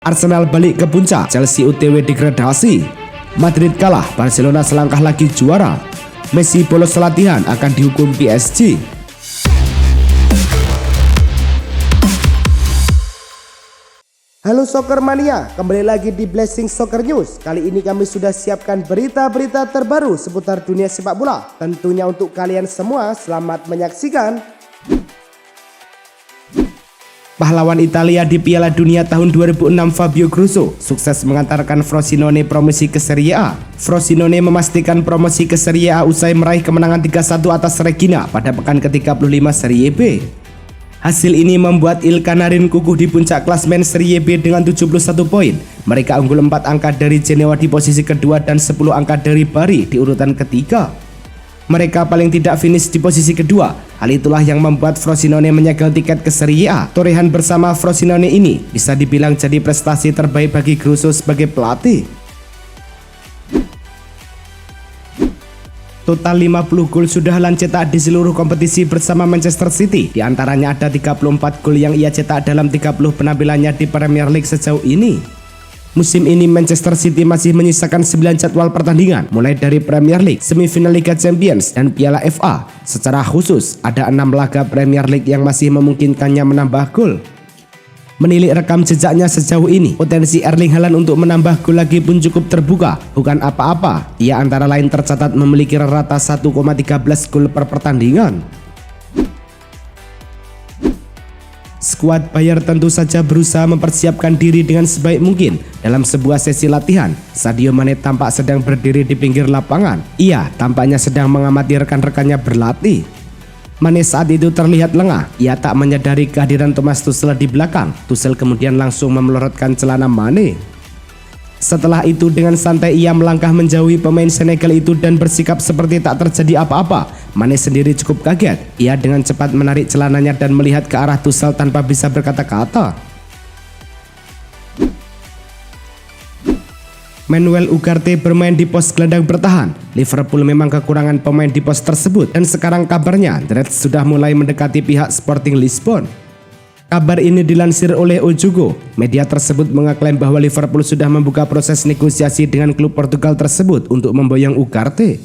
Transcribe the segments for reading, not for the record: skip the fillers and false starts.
Arsenal balik ke puncak, Chelsea OTW degradasi. Madrid kalah, Barcelona selangkah lagi juara. Messi bolos latihan akan dihukum PSG. Halo Soccer Mania, kembali lagi di Blessing Soccer News. Kali ini kami sudah siapkan berita-berita terbaru seputar dunia sepak bola. Tentunya untuk kalian semua, selamat menyaksikan. Pahlawan Italia di Piala Dunia tahun 2006 Fabio Grosso sukses mengantarkan Frosinone promosi ke Serie A. Frosinone memastikan promosi ke Serie A usai meraih kemenangan 3-1 atas Reggina pada pekan ke-35 Serie B. Hasil ini membuat Il Canarin kukuh di puncak klasmen Serie B dengan 71 poin. Mereka unggul 4 angka dari Genoa di posisi kedua dan 10 angka dari Bari di urutan ketiga. Mereka paling tidak finish di posisi kedua. Hal itulah yang membuat Frosinone menyegel tiket ke Serie A. Torehan bersama Frosinone ini bisa dibilang jadi prestasi terbaik bagi Grosso sebagai pelatih. Total 50 gol sudah Haaland cetak di seluruh kompetisi bersama Manchester City. Di antaranya ada 34 gol yang ia cetak dalam 30 penampilannya di Premier League sejauh ini. Musim ini Manchester City masih menyisakan 9 jadwal pertandingan, mulai dari Premier League, semifinal Liga Champions, dan Piala FA. Secara khusus, ada 6 laga Premier League yang masih memungkinkannya menambah gol. Menilik rekam jejaknya sejauh ini, potensi Erling Haaland untuk menambah gol lagi pun cukup terbuka, bukan apa-apa. Ia antara lain tercatat memiliki rata 1,13 gol per pertandingan. Skuad Bayer tentu saja berusaha mempersiapkan diri dengan sebaik mungkin. Dalam sebuah sesi latihan, Sadio Mane tampak sedang berdiri di pinggir lapangan. Ia tampaknya sedang mengamati rekan-rekannya berlatih. Mane saat itu terlihat lengah. Ia tak menyadari kehadiran Thomas Tuchel di belakang. Tuchel kemudian langsung memelorotkan celana Mane. Setelah itu dengan santai ia melangkah menjauhi pemain Senegal itu dan bersikap seperti tak terjadi apa-apa. Mane sendiri cukup kaget. Ia dengan cepat menarik celananya dan melihat ke arah Tuchel tanpa bisa berkata-kata. Manuel Ugarte bermain di pos gelandang bertahan. Liverpool memang kekurangan pemain di pos tersebut dan sekarang kabarnya The Reds sudah mulai mendekati pihak Sporting Lisbon. Kabar ini dilansir oleh Ojugo. Media tersebut mengaklaim bahwa Liverpool sudah membuka proses negosiasi dengan klub Portugal tersebut untuk memboyong Ugarte.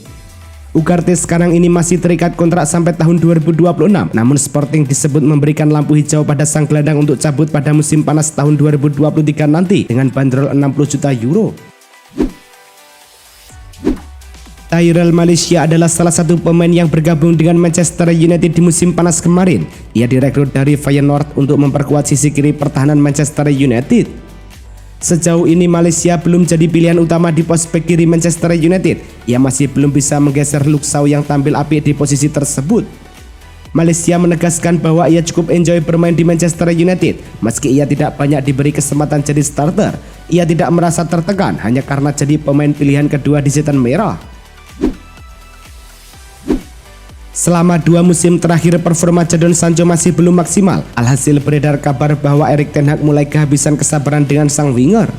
Ugarte sekarang ini masih terikat kontrak sampai tahun 2026, namun Sporting disebut memberikan lampu hijau pada sang gelandang untuk cabut pada musim panas tahun 2023 nanti dengan bandrol 60 juta euro. Tyrell Malaysia adalah salah satu pemain yang bergabung dengan Manchester United di musim panas kemarin. Ia direkrut dari Feyenoord untuk memperkuat sisi kiri pertahanan Manchester United. Sejauh ini Malaysia belum jadi pilihan utama di pos bek kiri Manchester United. Ia masih belum bisa menggeser Luke Shaw yang tampil apik di posisi tersebut. Malaysia menegaskan bahwa ia cukup enjoy bermain di Manchester United. Meski ia tidak banyak diberi kesempatan jadi starter, ia tidak merasa tertekan hanya karena jadi pemain pilihan kedua di setan merah. Selama 2 musim terakhir performa Jadon Sancho masih belum maksimal. Alhasil beredar kabar bahwa Erik ten Hag mulai kehabisan kesabaran dengan sang winger.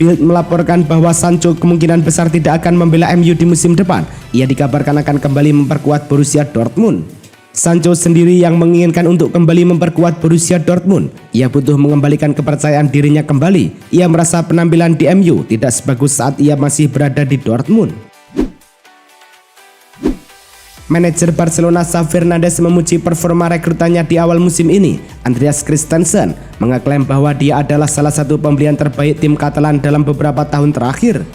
Bild melaporkan bahwa Sancho kemungkinan besar tidak akan membela MU di musim depan. Ia dikabarkan akan kembali memperkuat Borussia Dortmund. Sancho sendiri yang menginginkan untuk kembali memperkuat Borussia Dortmund. Ia butuh mengembalikan kepercayaan dirinya kembali. Ia merasa penampilan di MU tidak sebagus saat ia masih berada di Dortmund. Manajer Barcelona Xavi Hernandez memuji performa rekrutannya di awal musim ini. Andreas Christensen mengaklaim bahwa dia adalah salah satu pembelian terbaik tim Catalan dalam beberapa tahun terakhir.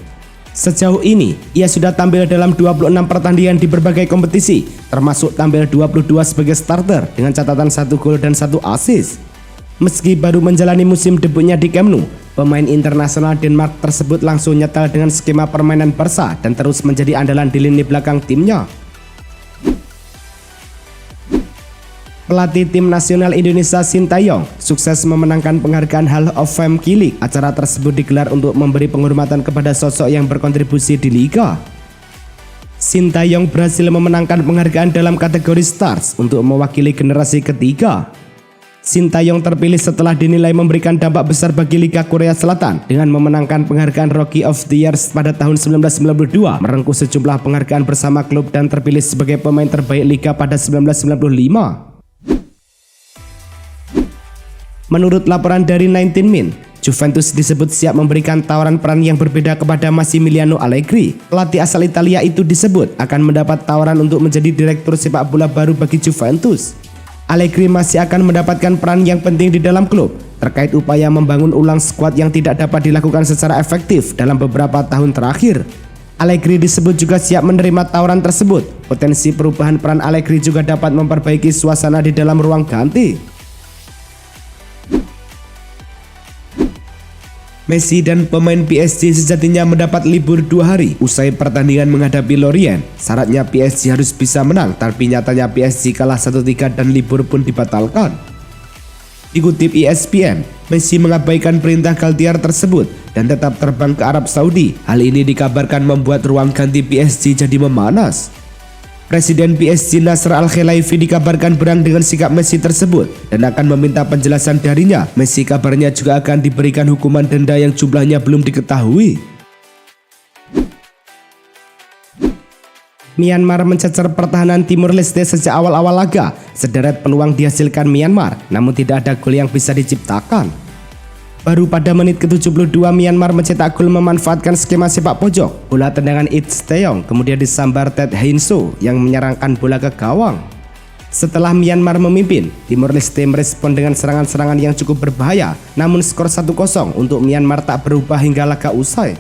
Sejauh ini, ia sudah tampil dalam 26 pertandingan di berbagai kompetisi, termasuk tampil 22 sebagai starter dengan catatan 1 gol dan 1 assist. Meski baru menjalani musim debutnya di Camp Nou, pemain internasional Denmark tersebut langsung nyetel dengan skema permainan Barca dan terus menjadi andalan di lini belakang timnya. Pelatih tim nasional Indonesia Sintayong sukses memenangkan penghargaan Hall of Fame Kilik. Acara tersebut digelar untuk memberi penghormatan kepada sosok yang berkontribusi di liga. Sintayong berhasil memenangkan penghargaan dalam kategori Stars untuk mewakili generasi ketiga. Sintayong terpilih setelah dinilai memberikan dampak besar bagi Liga Korea Selatan dengan memenangkan penghargaan Rookie of the Year pada tahun 1992, merengkuh sejumlah penghargaan bersama klub dan terpilih sebagai pemain terbaik Liga pada 1995. Menurut laporan dari 19 Min, Juventus disebut siap memberikan tawaran peran yang berbeda kepada Massimiliano Allegri. Pelatih asal Italia itu disebut akan mendapat tawaran untuk menjadi direktur sepak bola baru bagi Juventus. Allegri masih akan mendapatkan peran yang penting di dalam klub terkait upaya membangun ulang skuad yang tidak dapat dilakukan secara efektif dalam beberapa tahun terakhir. Allegri disebut juga siap menerima tawaran tersebut. Potensi perubahan peran Allegri juga dapat memperbaiki suasana di dalam ruang ganti. Messi dan pemain PSG sejatinya mendapat libur 2 hari usai pertandingan menghadapi Lorient. Syaratnya PSG harus bisa menang, tapi nyatanya PSG kalah 1-3 dan libur pun dibatalkan. Dikutip ESPN, Messi mengabaikan perintah Galtier tersebut dan tetap terbang ke Arab Saudi. Hal ini dikabarkan membuat ruang ganti PSG jadi memanas. Presiden PSG Nasser Al-Khelaifi dikabarkan berang dengan sikap Messi tersebut dan akan meminta penjelasan darinya. Messi kabarnya juga akan diberikan hukuman denda yang jumlahnya belum diketahui. Myanmar mencecer pertahanan Timur Leste sejak awal-awal laga. Sederet peluang dihasilkan Myanmar, namun tidak ada gol yang bisa diciptakan. Baru pada menit ke-72 Myanmar mencetak gol memanfaatkan skema sepak pojok. Bola tendangan Id Steong kemudian disambar Ted Heinso yang menyerangkan bola ke gawang. Setelah Myanmar memimpin, Timor Leste merespon dengan serangan-serangan yang cukup berbahaya. Namun skor 1-0 untuk Myanmar tak berubah hingga laga usai.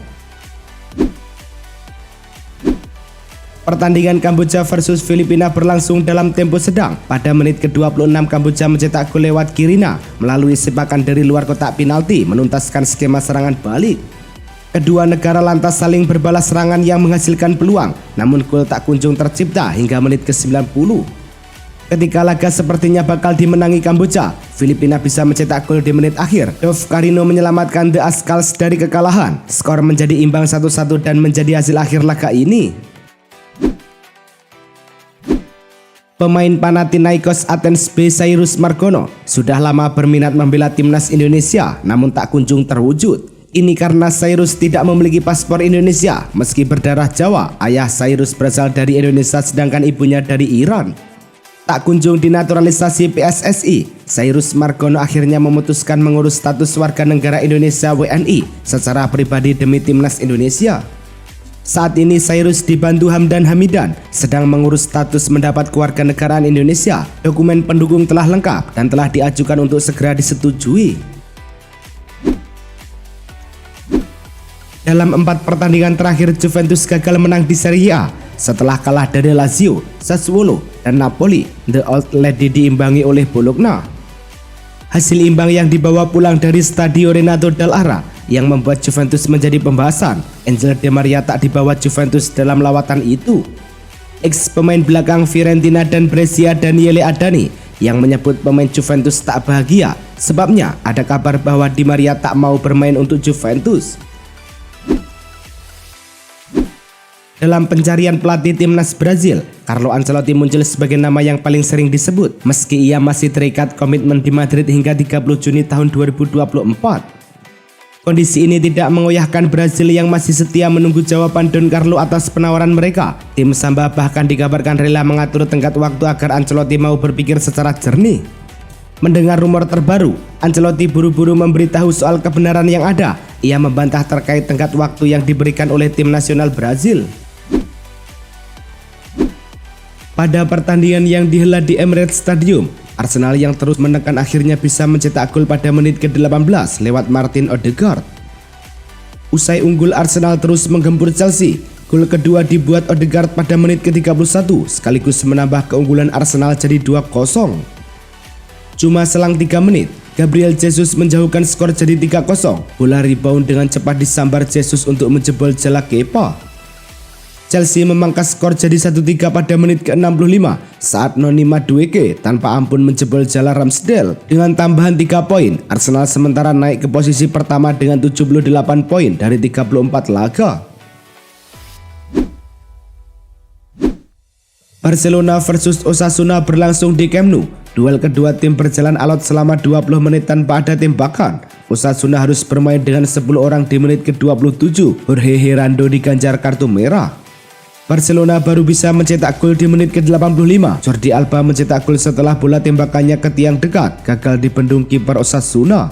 Pertandingan Kamboja versus Filipina berlangsung dalam tempo sedang. Pada menit ke-26 Kamboja mencetak gol lewat Kirina melalui sepakan dari luar kotak penalti menuntaskan skema serangan balik. Kedua negara lantas saling berbalas serangan yang menghasilkan peluang, namun gol tak kunjung tercipta hingga menit ke-90. Ketika laga sepertinya bakal dimenangi Kamboja, Filipina bisa mencetak gol di menit akhir. Dov Carino menyelamatkan The Ascals dari kekalahan. Skor menjadi imbang 1-1 dan menjadi hasil akhir laga ini. Pemain Panathinaikos Athens B Cyrus Margono sudah lama berminat membela timnas Indonesia namun tak kunjung terwujud. Ini karena Cyrus tidak memiliki paspor Indonesia. Meski berdarah Jawa, ayah Cyrus berasal dari Indonesia sedangkan ibunya dari Iran. Tak kunjung dinaturalisasi PSSI, Cyrus Margono akhirnya memutuskan mengurus status warga negara Indonesia WNI secara pribadi demi timnas Indonesia. Saat ini Cyrus dibantu Hamdan Hamidan sedang mengurus status mendapat kewarganegaraan Indonesia. Dokumen pendukung telah lengkap dan telah diajukan untuk segera disetujui. Dalam 4 pertandingan terakhir Juventus gagal menang di Serie A setelah kalah dari Lazio, Sassuolo, dan Napoli. The Old Lady diimbangi oleh Bologna. Hasil imbang yang dibawa pulang dari Stadio Renato Dall'Ara yang membuat Juventus menjadi pembahasan. Angel Di Maria tak dibawa Juventus dalam lawatan itu. Ex pemain belakang Fiorentina dan Brescia Daniele Adani yang menyebut pemain Juventus tak bahagia. Sebabnya ada kabar bahwa Di Maria tak mau bermain untuk Juventus. Dalam pencarian pelatih timnas Brazil, Carlo Ancelotti muncul sebagai nama yang paling sering disebut meski ia masih terikat komitmen di Madrid hingga 30 Juni tahun 2024. Kondisi ini tidak mengoyahkan Brazil yang masih setia menunggu jawaban Don Carlo atas penawaran mereka. Tim Samba bahkan dikabarkan rela mengatur tenggat waktu agar Ancelotti mau berpikir secara jernih. Mendengar rumor terbaru, Ancelotti buru-buru memberitahu soal kebenaran yang ada. Ia membantah terkait tenggat waktu yang diberikan oleh tim nasional Brazil. Pada pertandingan yang dihelat di Emirates Stadium, Arsenal yang terus menekan akhirnya bisa mencetak gol pada menit ke-18 lewat Martin Odegaard. Usai unggul, Arsenal terus menggempur Chelsea. Gol kedua dibuat Odegaard pada menit ke-31 sekaligus menambah keunggulan Arsenal jadi 2-0. Cuma selang 3 menit, Gabriel Jesus menjauhkan skor jadi 3-0. Bola rebound dengan cepat disambar Jesus untuk menjebol jala Kepa. Chelsea memangkas skor jadi 1-3 pada menit ke-65 saat Noni Madueke tanpa ampun menjebol jala Ramsdale. Dengan tambahan 3 poin, Arsenal sementara naik ke posisi pertama dengan 78 poin dari 34 laga. Barcelona versus Osasuna berlangsung di Camp Nou. Duel kedua tim berjalan alot selama 20 menit tanpa ada tembakan. Osasuna harus bermain dengan 10 orang di menit ke-27. Jorge Herando diganjar kartu merah. Barcelona baru bisa mencetak gol di menit ke-85. Jordi Alba mencetak gol setelah bola tembakannya ke tiang dekat gagal dibendung kiper Osasuna.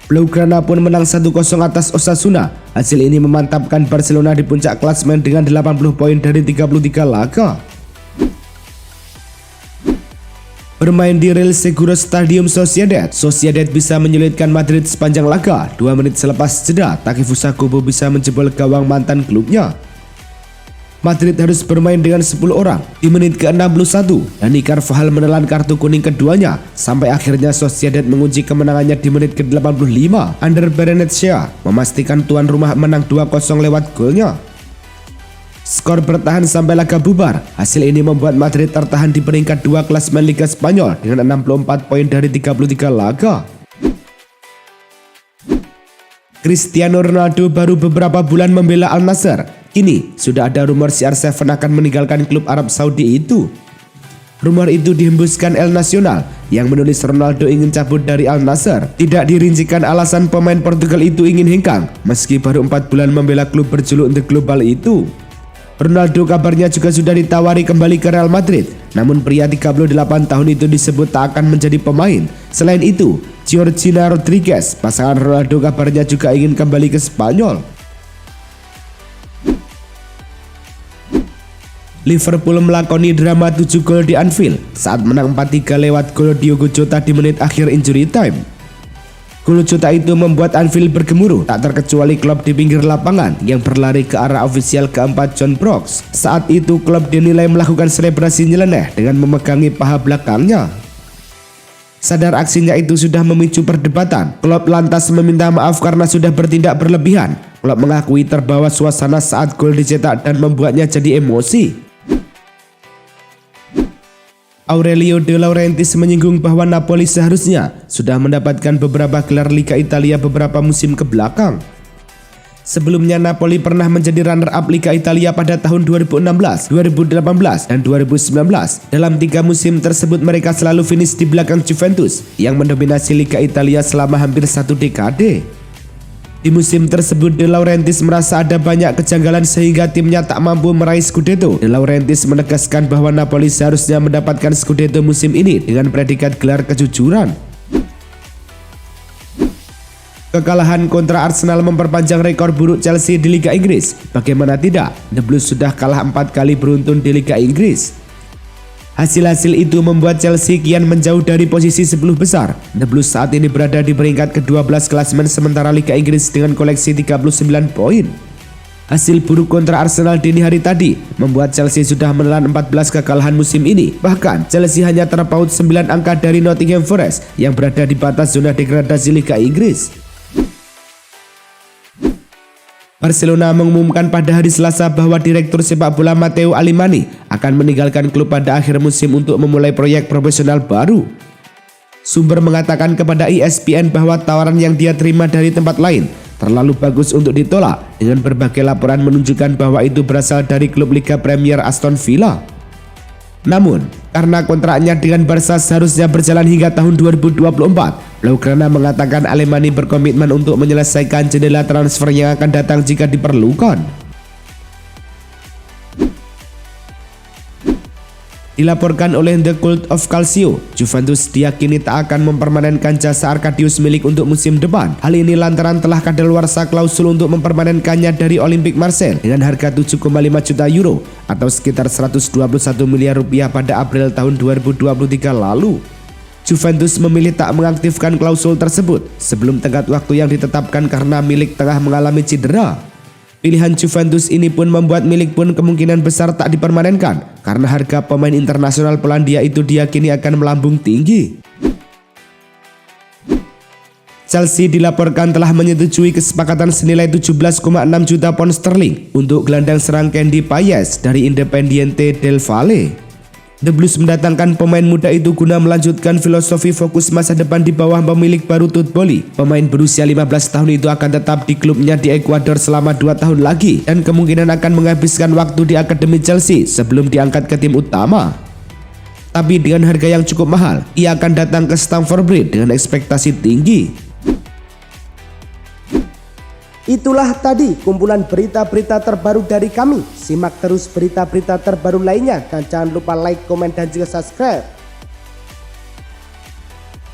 Blaugrana pun menang 1-0 atas Osasuna. Hasil ini memantapkan Barcelona di puncak klasemen dengan 80 poin dari 33 laga. Bermain di Real Seguros Stadium Sociedad bisa menyulitkan Madrid sepanjang laga. 2 menit selepas jeda, Takefusa Kobo bisa menjebol gawang mantan klubnya. Madrid harus bermain dengan 10 orang di menit ke-61 dan Dani Carvajal menelan kartu kuning keduanya sampai akhirnya Sociedad mengunci kemenangannya di menit ke-85. Ander Barrenetxea memastikan tuan rumah menang 2-0 lewat golnya. Skor bertahan sampai laga bubar. Hasil ini membuat Madrid tertahan di peringkat 2 klasemen Liga Spanyol dengan 64 poin dari 33 laga. Cristiano Ronaldo baru beberapa bulan membela Al Nassr. Kini sudah ada rumor CR7 akan meninggalkan klub Arab Saudi itu. Rumor itu dihembuskan El Nacional yang menulis Ronaldo ingin cabut dari Al Nassr. Tidak dirincikan alasan pemain Portugal itu ingin hengkang meski baru 4 bulan membela klub berjuluk The Global itu. Ronaldo kabarnya juga sudah ditawari kembali ke Real Madrid, namun pria 38 tahun itu disebut tak akan menjadi pemain. Selain itu, Georgina Rodriguez, pasangan Ronaldo, kabarnya juga ingin kembali ke Spanyol. Liverpool melakoni drama 7 gol di Anfield saat menang 4-3 lewat gol Diogo Jota di menit akhir injury time. Gol Jota itu membuat Anfield bergemuruh, tak terkecuali Klopp di pinggir lapangan yang berlari ke arah ofisial keempat John Brooks. Saat itu Klopp dinilai melakukan selebrasi nyeleneh dengan memegangi paha belakangnya. Sadar aksinya itu sudah memicu perdebatan, Klopp lantas meminta maaf karena sudah bertindak berlebihan. Klopp mengakui terbawa suasana saat gol dicetak dan membuatnya jadi emosi. Aurelio De Laurentiis menyinggung bahwa Napoli seharusnya sudah mendapatkan beberapa gelar Liga Italia beberapa musim ke belakang. Sebelumnya Napoli pernah menjadi runner-up Liga Italia pada tahun 2016, 2018, dan 2019. Dalam 3 musim tersebut mereka selalu finish di belakang Juventus yang mendominasi Liga Italia selama hampir 1 dekade. Di musim tersebut De Laurentiis merasa ada banyak kejanggalan sehingga timnya tak mampu meraih Scudetto. De Laurentiis menegaskan bahwa Napoli seharusnya mendapatkan Scudetto musim ini dengan predikat gelar kejujuran. Kekalahan kontra Arsenal memperpanjang rekor buruk Chelsea di Liga Inggris. Bagaimana tidak, The Blues sudah kalah 4 kali beruntun di Liga Inggris. Hasil-hasil itu membuat Chelsea kian menjauh dari posisi 10 besar. The Blues saat ini berada di peringkat ke-12 klasemen sementara Liga Inggris dengan koleksi 39 poin. Hasil buruk kontra Arsenal dini hari tadi membuat Chelsea sudah menelan 14 kekalahan musim ini. Bahkan Chelsea hanya terpaut 9 angka dari Nottingham Forest yang berada di batas zona degradasi Liga Inggris. Barcelona mengumumkan pada hari Selasa bahwa Direktur sepak bola Matteo Alemany akan meninggalkan klub pada akhir musim untuk memulai proyek profesional baru. Sumber mengatakan kepada ESPN bahwa tawaran yang dia terima dari tempat lain terlalu bagus untuk ditolak, dengan berbagai laporan menunjukkan bahwa itu berasal dari klub Liga Premier Aston Villa. Namun, karena kontraknya dengan Barca seharusnya berjalan hingga tahun 2024, Blaugrana mengatakan Alemany berkomitmen untuk menyelesaikan jendela transfer yang akan datang jika diperlukan. Dilaporkan oleh The Cult of Calcio, Juventus diyakini tak akan mempermanenkan jasa Arkadiusz Milik untuk musim depan. Hal ini lantaran telah kadaluarsa klausul untuk mempermanenkannya dari Olympique Marseille dengan harga 7,5 juta euro atau sekitar 121 miliar rupiah pada April tahun 2023 lalu. Juventus memilih tak mengaktifkan klausul tersebut sebelum tenggat waktu yang ditetapkan karena Milik tengah mengalami cedera. Pilihan Juventus ini pun membuat Milik pun kemungkinan besar tak dipermanenkan karena harga pemain internasional Polandia itu diyakini akan melambung tinggi. Chelsea dilaporkan telah menyetujui kesepakatan senilai 17,6 juta pound sterling untuk gelandang serang Candy Payet dari Independiente del Valle. The Blues mendatangkan pemain muda itu guna melanjutkan filosofi fokus masa depan di bawah pemilik baru Todd Boehly. Pemain berusia 15 tahun itu akan tetap di klubnya di Ekuador selama 2 tahun lagi dan kemungkinan akan menghabiskan waktu di akademi Chelsea sebelum diangkat ke tim utama. Tapi dengan harga yang cukup mahal, ia akan datang ke Stamford Bridge dengan ekspektasi tinggi. Itulah tadi kumpulan berita-berita terbaru dari kami. Simak terus berita-berita terbaru lainnya dan jangan lupa like, komen, dan juga subscribe.